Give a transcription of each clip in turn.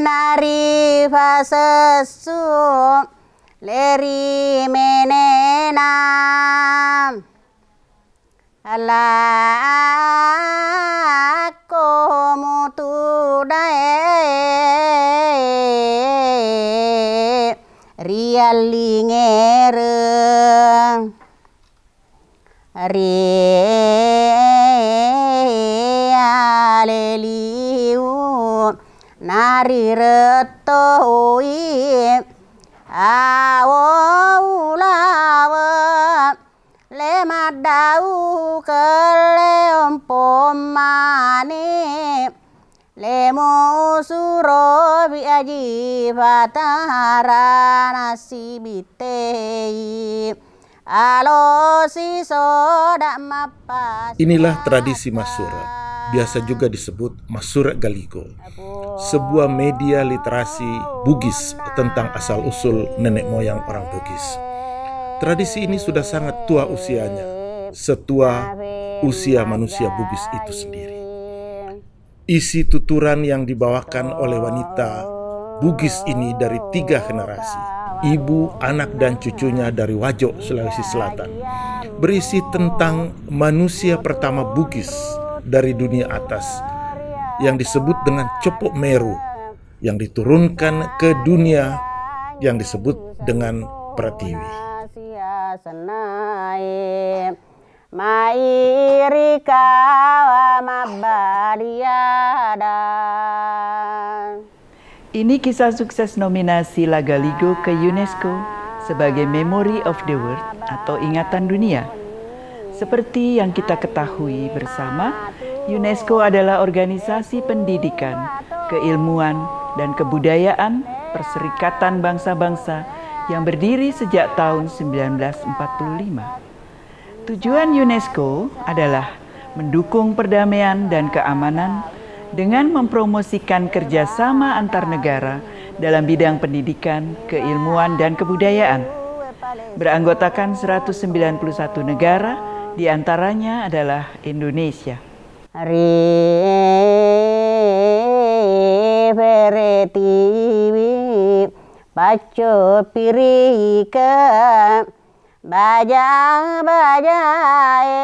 Nari fasesu leri menena ala komutu dae rialingere rialeliu nari retoi awulawa le madau keleompomane le musuro biaji fatara nasibitei alo si soda mapas. Inilah tradisi Masura, biasa juga disebut Masura Galigo, sebuah media literasi Bugis tentang asal-usul nenek moyang orang Bugis. Tradisi ini sudah sangat tua usianya, setua usia manusia Bugis itu sendiri. Isi tuturan yang dibawakan oleh wanita Bugis ini dari 3 generasi, ibu, anak, dan cucunya dari Wajo, Sulawesi Selatan, berisi tentang manusia pertama Bugis dari dunia atas yang disebut dengan Copok Meru, yang diturunkan ke dunia yang disebut dengan Pratiwi. Ini kisah sukses nominasi Lagaligo ke UNESCO sebagai Memory of the World atau Ingatan Dunia. Seperti yang kita ketahui bersama, UNESCO adalah organisasi pendidikan, keilmuan, dan kebudayaan Perserikatan Bangsa-Bangsa yang berdiri sejak tahun 1945. Tujuan UNESCO adalah mendukung perdamaian dan keamanan dengan mempromosikan kerjasama antar negara dalam bidang pendidikan, keilmuan, dan kebudayaan. Beranggotakan 191 negara, di antaranya adalah Indonesia. Baco pirika bajang bajae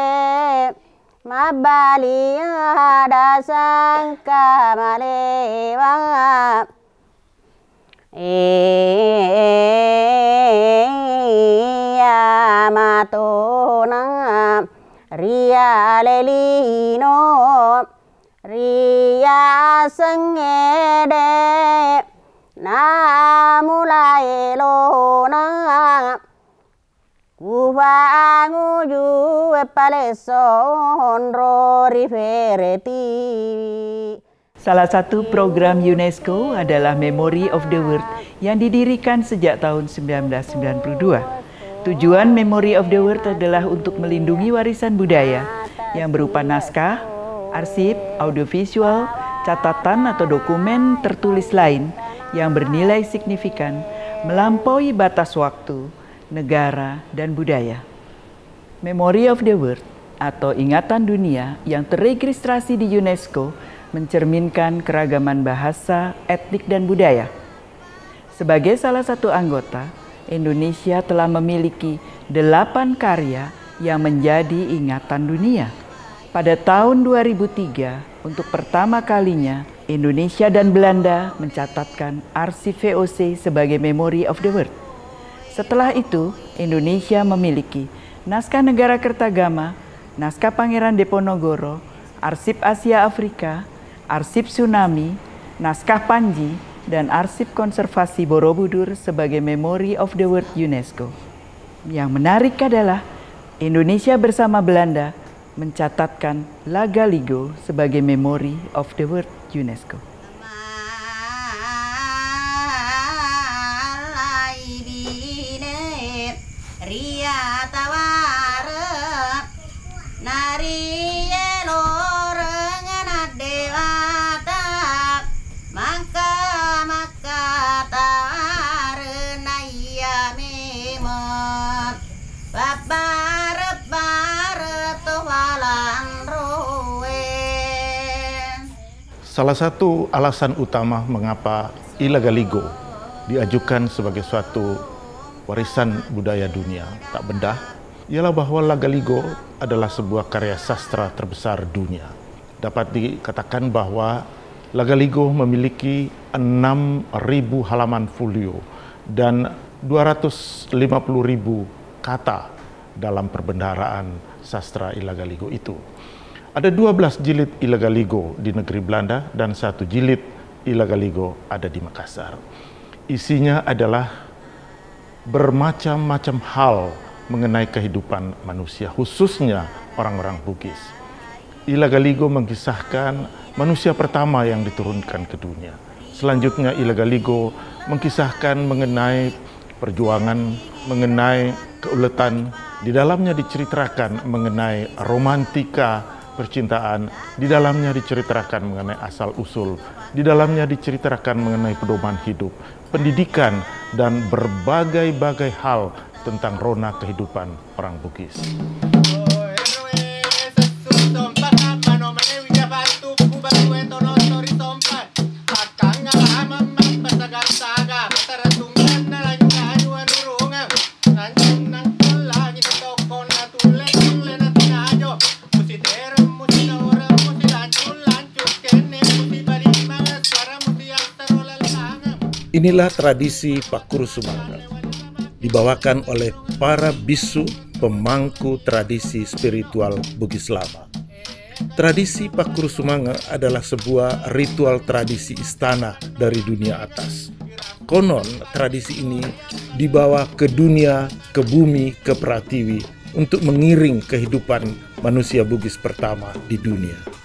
mabali ada sangka malewa matona ria lelino ria sengede na mulai lona kuvanguju palesonro rifereti. Salah satu program UNESCO adalah Memory of the World yang didirikan sejak tahun 1992. Tujuan Memory of the World adalah untuk melindungi warisan budaya yang berupa naskah, arsip, audiovisual, catatan atau dokumen tertulis lain yang bernilai signifikan melampaui batas waktu, negara, dan budaya. Memory of the World atau Ingatan Dunia yang terregistrasi di UNESCO mencerminkan keragaman bahasa, etnik, dan budaya. Sebagai salah satu anggota, Indonesia telah memiliki 8 karya yang menjadi ingatan dunia. Pada tahun 2003, untuk pertama kalinya, Indonesia dan Belanda mencatatkan arsip VOC sebagai Memory of the World. Setelah itu, Indonesia memiliki naskah Negara Kertagama, naskah Pangeran Diponegoro, arsip Asia Afrika, arsip Tsunami, naskah Panji, dan arsip konservasi Borobudur sebagai Memory of the World UNESCO. Yang menarik adalah Indonesia bersama Belanda mencatatkan Lagaligo sebagai Memory of the World UNESCO. Salah satu alasan utama mengapa Ilagaligo diajukan sebagai suatu warisan budaya dunia tak benda ialah bahwa Lagaligo adalah sebuah karya sastra terbesar dunia. Dapat dikatakan bahwa Lagaligo memiliki 6.000 halaman folio dan 250.000 kata dalam perbendaharaan sastra Ilagaligo itu. Ada 12 jilid Ilagaligo di negeri Belanda dan 1 jilid Ilagaligo ada di Makassar. Isinya adalah bermacam-macam hal mengenai kehidupan manusia, khususnya orang-orang Bugis. Ilagaligo mengisahkan manusia pertama yang diturunkan ke dunia. Selanjutnya Ilagaligo mengisahkan mengenai perjuangan, mengenai keuletan. Di dalamnya diceritakan mengenai romantika percintaan, di dalamnya diceritakan mengenai asal-usul, di dalamnya diceritakan mengenai pedoman hidup, pendidikan, dan berbagai-bagai hal tentang rona kehidupan orang Bugis. Inilah tradisi Pakuru Sumanga, dibawakan oleh para bisu pemangku tradisi spiritual Bugis lama. Tradisi Pakuru Sumanga adalah sebuah ritual tradisi istana dari dunia atas. Konon tradisi ini dibawa ke dunia, ke bumi, ke Pratiwi untuk mengiring kehidupan manusia Bugis pertama di dunia.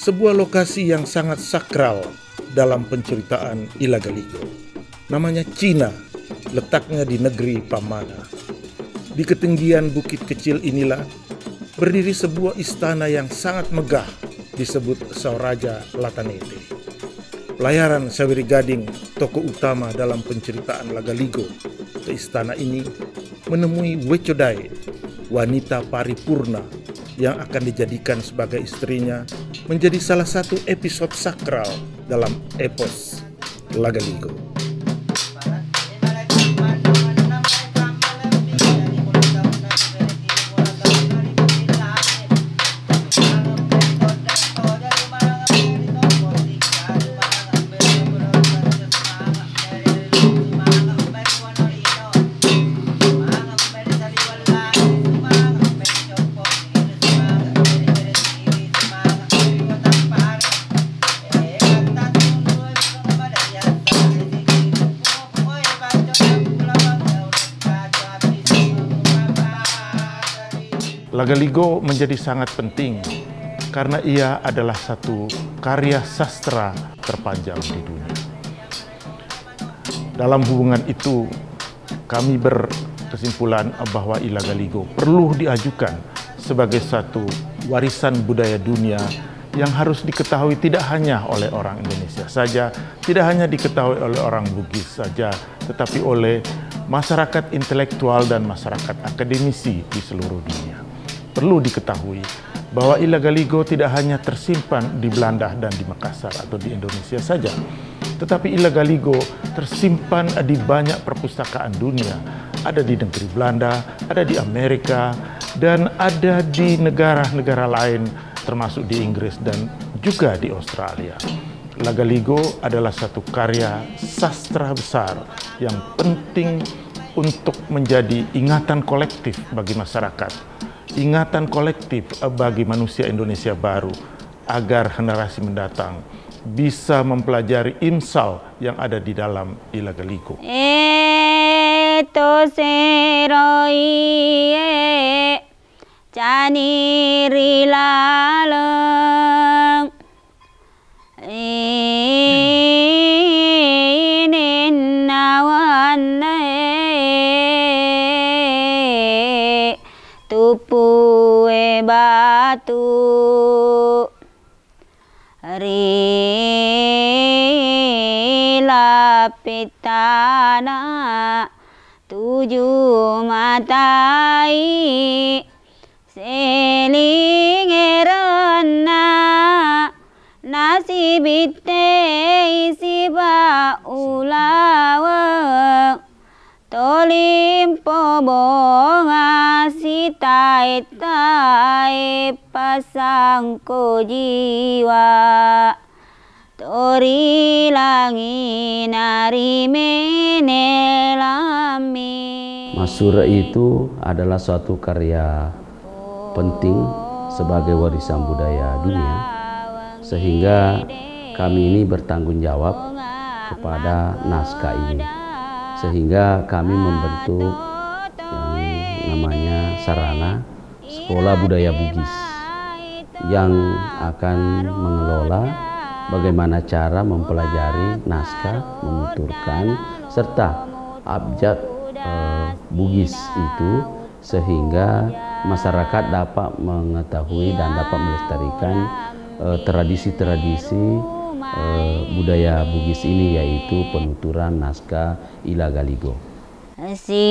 Sebuah lokasi yang sangat sakral dalam penceritaan Ilagaligo. Namanya Cina, letaknya di negeri Pamana. Di ketinggian bukit kecil inilah berdiri sebuah istana yang sangat megah disebut Sauraja Latanete. Pelayaran Sawiri Gading, tokoh utama dalam penceritaan Lagaligo, ke istana ini menemui Wecodai, wanita paripurna yang akan dijadikan sebagai istrinya, menjadi salah satu episode sakral dalam epos Lagaligo. Lagaligo menjadi sangat penting karena ia adalah satu karya sastra terpanjang di dunia. Dalam hubungan itu, kami berkesimpulan bahwa Ilagaligo perlu diajukan sebagai satu warisan budaya dunia yang harus diketahui tidak hanya oleh orang Indonesia saja, tidak hanya diketahui oleh orang Bugis saja, tetapi oleh masyarakat intelektual dan masyarakat akademisi di seluruh dunia. Perlu diketahui bahwa Ilagaligo tidak hanya tersimpan di Belanda dan di Makassar atau di Indonesia saja, tetapi Ilagaligo tersimpan di banyak perpustakaan dunia. Ada di negeri Belanda, ada di Amerika, dan ada di negara-negara lain termasuk di Inggris dan juga di Australia. Lagaligo adalah satu karya sastra besar yang penting untuk menjadi ingatan kolektif bagi masyarakat. Ingatan kolektif bagi manusia Indonesia baru agar generasi mendatang bisa mempelajari imsal yang ada di dalam Ilagaligo. Eto seroi jani rilaleng inin nawan tupu e ba batu lapit tanah 7 matai selingerena nasibite isi baulaweng tolimpo bonga sitai-tai pasangko jiwa tori langi nari menelami. Masura itu adalah suatu karya penting sebagai warisan budaya dunia, sehingga kami ini bertanggung jawab kepada naskah ini, sehingga kami membentuk yang namanya sarana Sekolah Budaya Bugis yang akan mengelola bagaimana cara mempelajari naskah, menuturkan serta abjad Bugis itu, sehingga masyarakat dapat mengetahui dan dapat melestarikan tradisi-tradisi budaya Bugis ini, yaitu penuturan naskah Ila Galigo. Siten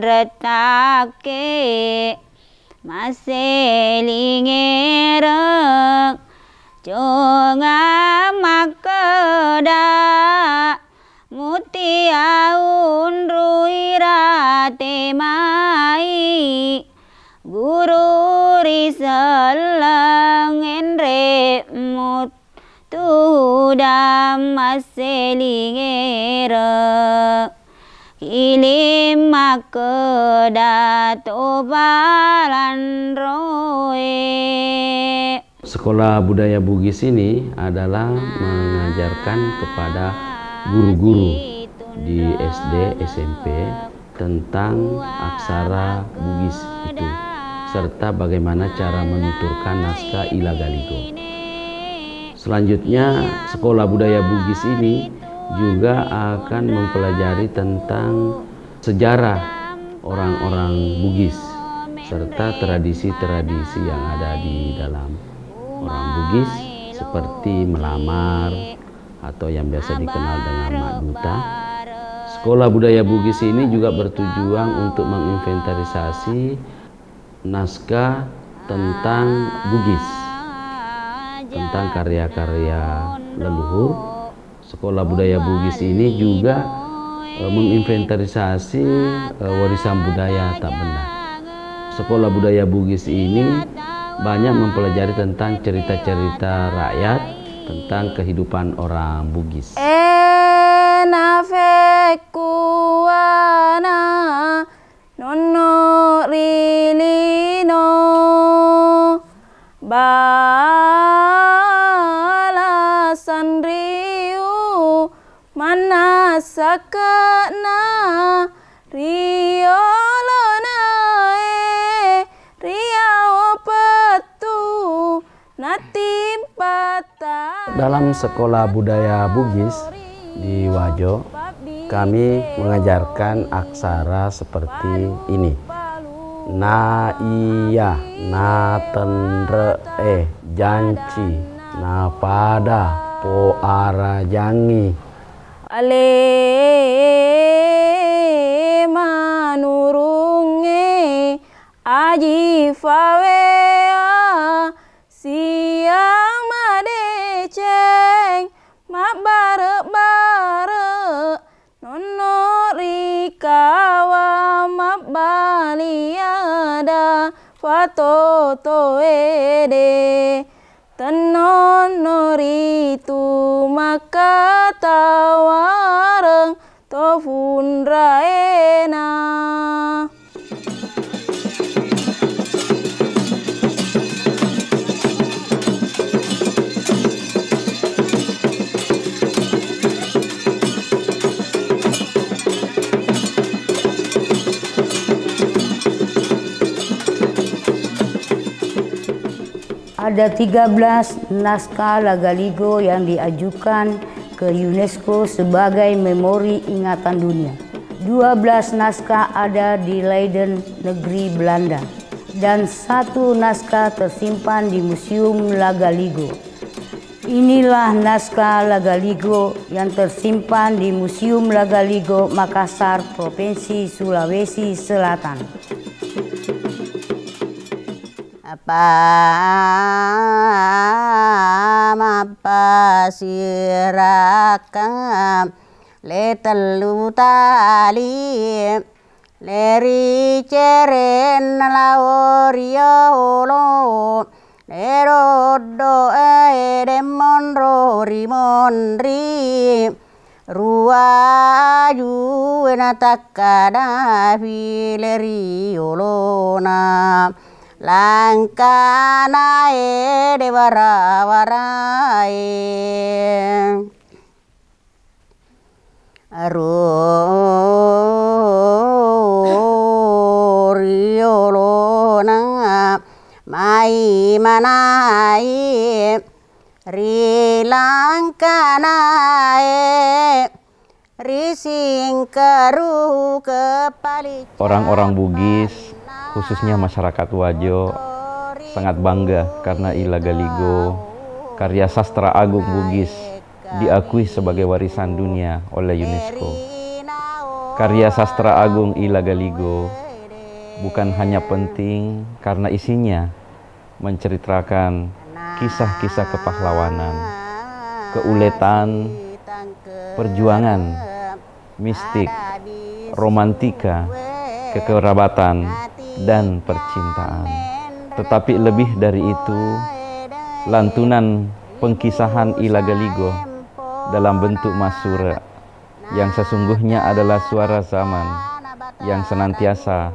retake maselingereng jonga makeda mutiaun ruirate mai guru riselang enre mut tudam maselingere kilim makeda tobalan roe. Sekolah Budaya Bugis ini adalah mengajarkan kepada guru-guru di SD, SMP tentang aksara Bugis itu, serta bagaimana cara menuturkan naskah Ila Galigo. Selanjutnya, Sekolah Budaya Bugis ini juga akan mempelajari tentang sejarah orang-orang Bugis serta tradisi-tradisi yang ada di dalam orang Bugis, seperti melamar atau yang biasa dikenal dengan mak duta. Sekolah Budaya Bugis ini juga bertujuan untuk menginventarisasi naskah tentang Bugis, tentang karya-karya leluhur. Sekolah Budaya Bugis ini juga menginventarisasi warisan budaya tak benda. Sekolah Budaya Bugis ini banyak mempelajari tentang cerita-cerita rakyat, tentang kehidupan orang Bugis. Nafekuana nono rilino balasan riu manasakana riolona riau petu natimpata. Dalam Sekolah Budaya Bugis di Wajo, kami mengajarkan aksara seperti ini: na iya, na tendre janci, na pada po ara jangi. Ale manurunge aji fawea siang madeceng mak bare-bare nono rikawa mak baliada fatoto ede tenono ritu maka tawareng tofun raena. Ada 13 naskah Lagaligo yang diajukan ke UNESCO sebagai memori ingatan dunia. 12 naskah ada di Leiden, negeri Belanda, dan 1 naskah tersimpan di Museum Lagaligo. Inilah naskah Lagaligo yang tersimpan di Museum Lagaligo, Makassar, Provinsi Sulawesi Selatan. Mapa sirakam le telu tali leri ceren laoriolo le rodo monrori monri ruaju enatakada fileri olona langkana dewara-warae riolona mai manai rilangkanae risingkeru kepali. Orang-orang Bugis, khususnya masyarakat Wajo, sangat bangga karena I Lagaligo, karya sastra agung Bugis, diakui sebagai warisan dunia oleh UNESCO. Karya sastra agung I Lagaligo bukan hanya penting karena isinya menceritakan kisah-kisah kepahlawanan, keuletan, perjuangan, mistik, romantika, kekerabatan, dan percintaan. Tetapi lebih dari itu, lantunan pengkisahan I Lagaligo dalam bentuk masura yang sesungguhnya adalah suara zaman yang senantiasa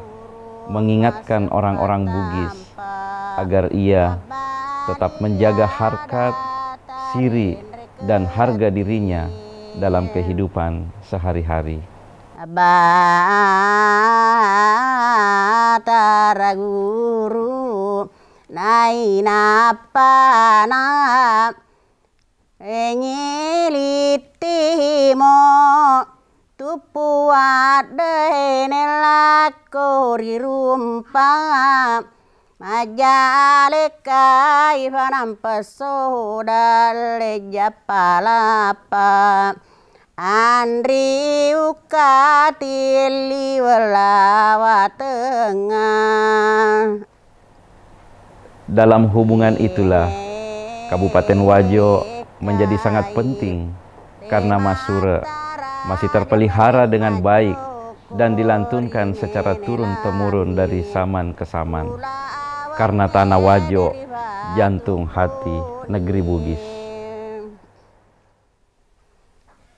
mengingatkan orang-orang Bugis agar ia tetap menjaga harkat, siri, dan harga dirinya dalam kehidupan sehari-hari. Batara guru nainapana engilitimo tupuat denelakori rumpa majalekai panampesoda lejapalapa Andri ukatili welawa tengah. Dalam hubungan itulah Kabupaten Wajo menjadi sangat penting karena masura masih terpelihara dengan baik dan dilantunkan secara turun-temurun dari zaman ke zaman. Karena tanah Wajo, jantung hati negeri Bugis.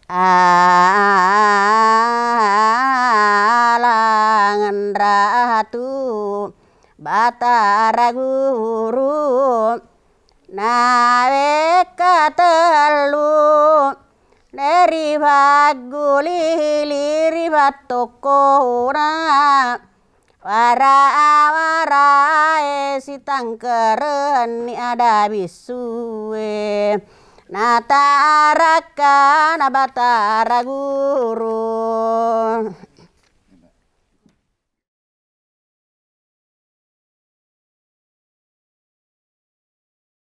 Alangan ratu Batara guru nawe katelu dari baguli batokona wara sitangkeren ni ada bisuwe Nataraka Batara guru